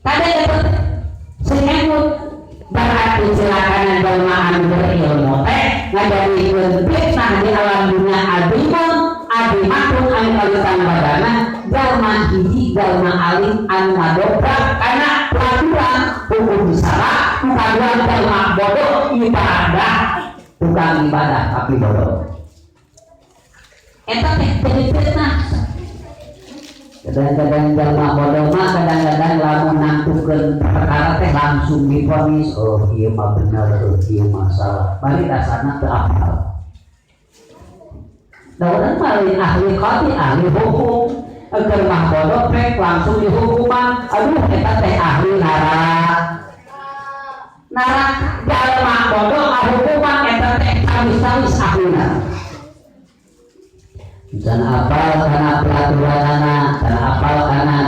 Tadi itu senyambut berarti silakan jalma anu berilmu teh ngajadikeun fitnah di alam dunia abimun abimatun anu kalisan badana jalma hiji jalma alim anu ngadobrak karena peraturan hukum salah kaduan jalma bodoh ibadah bukan ibadah tapi bodoh eta teh jadi fitnah. Kadang-kadang jalma bodoh mah kadang-kadang lamun nantukeun perkara teh langsung divonis oh ieu mah bener ieu mah salah bari dasarna teu apal. Da urang mah ahli qadi ahli hukum keur mah bodoh teh langsung dihukuman aduh eta teh ahli neraka jalma bodoh hukuman eta teh sawis-sawis ahlina. Dan apal karena peraturan anak dan apal karena